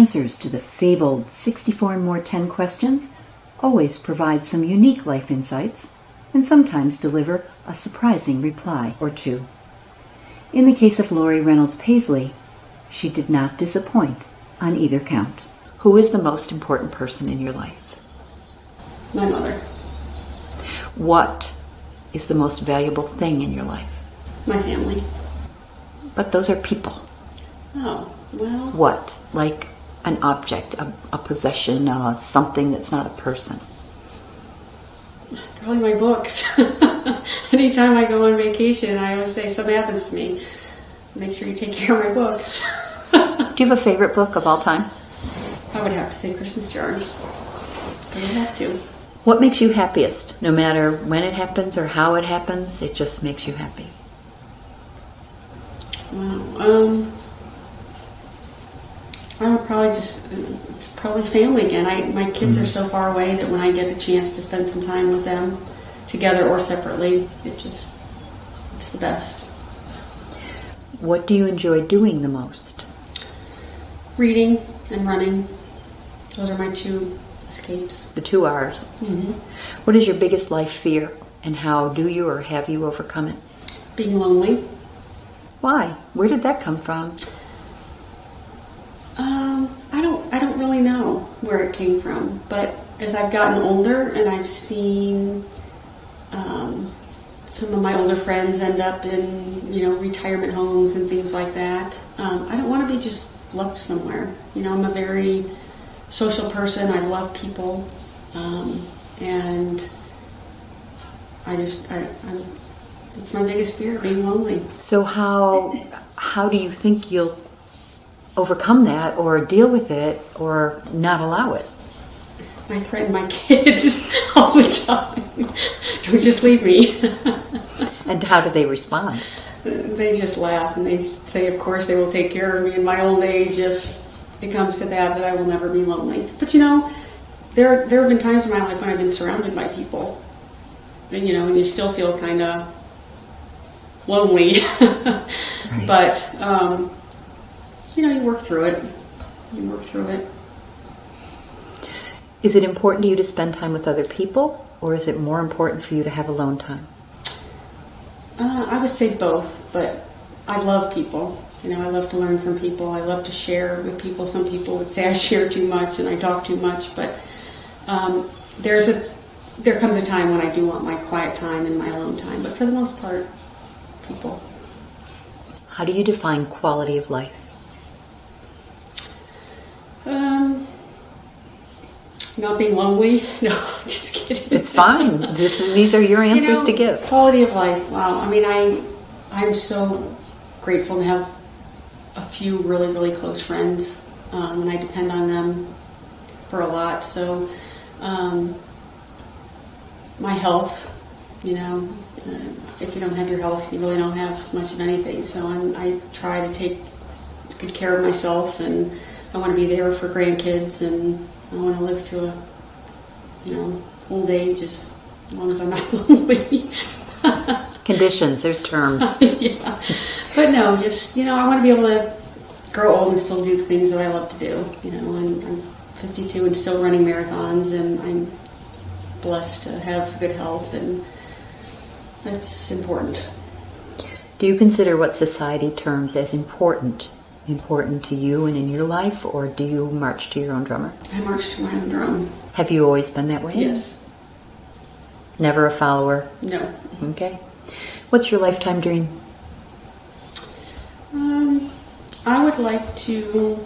answers to the fabled 64 and more 10 questions, always provide some unique life insights, and sometimes deliver a surprising reply or two. In the case of Laurie Reynolds Paisley, she did not disappoint on either count. Who is the most important person in your life? My mother. What is the most valuable thing in your life? My family. But those are people. Oh, well... What? Like an object, a possession, something that's not a person? Probably my books. Anytime I go on vacation, I always say, if something happens to me, make sure you take care of my books. Do you have a favorite book of all time? I would have to say Christmas Jars. I would have to. What makes you happiest? No matter when it happens or how it happens, it just makes you happy. Wow. I would probably it's probably family again. My kids are so far away that when I get a chance to spend some time with them, together or separately, it's the best. What do you enjoy doing the most? Reading and running. Those are my two escapes. The 2 R's. Mm-hmm. What is your biggest life fear, and how do you or have you overcome it? Being lonely. Why? Where did that come from? I don't really know where it came from, but as I've gotten older and I've seen some of my older friends end up in, retirement homes and things like that, I don't want to be just left somewhere. I'm a very social person. I love people, and it's my biggest fear, being lonely. So how do you think you'll overcome that or deal with it or not allow it? I threaten my kids all the time. Don't just leave me. And how do they respond? They just laugh and they say, of course, they will take care of me in my old age if it comes to that I will never be lonely. But there have been times in my life when I've been surrounded by people, and and you still feel kind of lonely. Right. But you work through it. Is it important to you to spend time with other people, or is it more important for you to have alone time? I would say both, but I love people. I love to learn from people. I love to share with people. Some people would say I share too much and I talk too much, but there comes a time when I do want my quiet time and my alone time. But for the most part, people. How do you define quality of life? Not being lonely. No, I'm just kidding. It's fine. These are your answers to give. Quality of life. Wow. I'm so grateful to have a few really, really close friends, and I depend on them for a lot. So, my health, if you don't have your health, you really don't have much of anything. So I try to take good care of myself, and I want to be there for grandkids, and I want to live to old age as long as I'm not lonely. Conditions, there's terms. Yeah. But no, just, I want to be able to grow old and still do the things that I love to do. I'm 52 and still running marathons, and I'm blessed to have good health, and that's important. Do you consider what society terms as important to you and in your life, or do you march to your own drummer? I march to my own drum. Have you always been that way? Yes. Never a follower? No. Okay. What's your lifetime dream? I would like to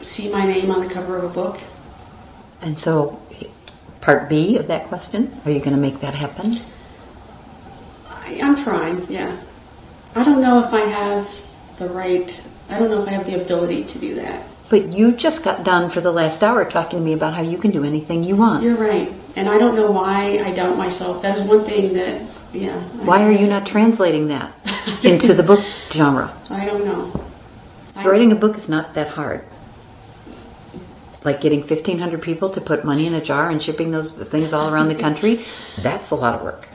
see my name on the cover of a book. And so, part B of that question, are you going to make that happen? I'm trying, yeah. I don't know if I have the ability to do that. But you just got done for the last hour talking to me about how you can do anything you want. You're right. And I don't know why I doubt myself. That is one thing that, yeah. Why are you not translating that into the book genre? I don't know. So writing a book is not that hard. Like getting 1,500 people to put money in a jar and shipping those things all around the country, that's a lot of work.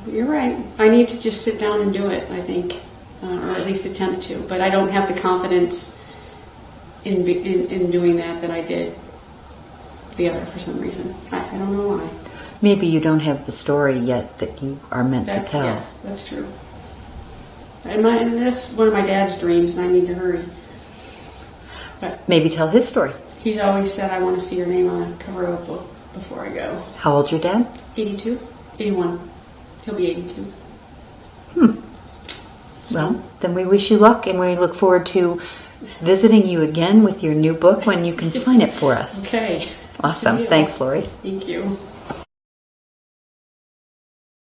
You're right. I need to just sit down and do it, I think. Or at least attempt to. But I don't have the confidence in doing that I did the other for some reason. I don't know why. Maybe you don't have the story yet that you are meant to tell. Yes, that's true. And that's one of my dad's dreams, and I need to hurry. But maybe tell his story. He's always said, I want to see your name on the cover of a book before I go. How old's your dad? 82. 81. He'll be 82. Well, then we wish you luck, and we look forward to visiting you again with your new book when you can sign it for us. Okay. Awesome. Thanks, Laurie. Thank you.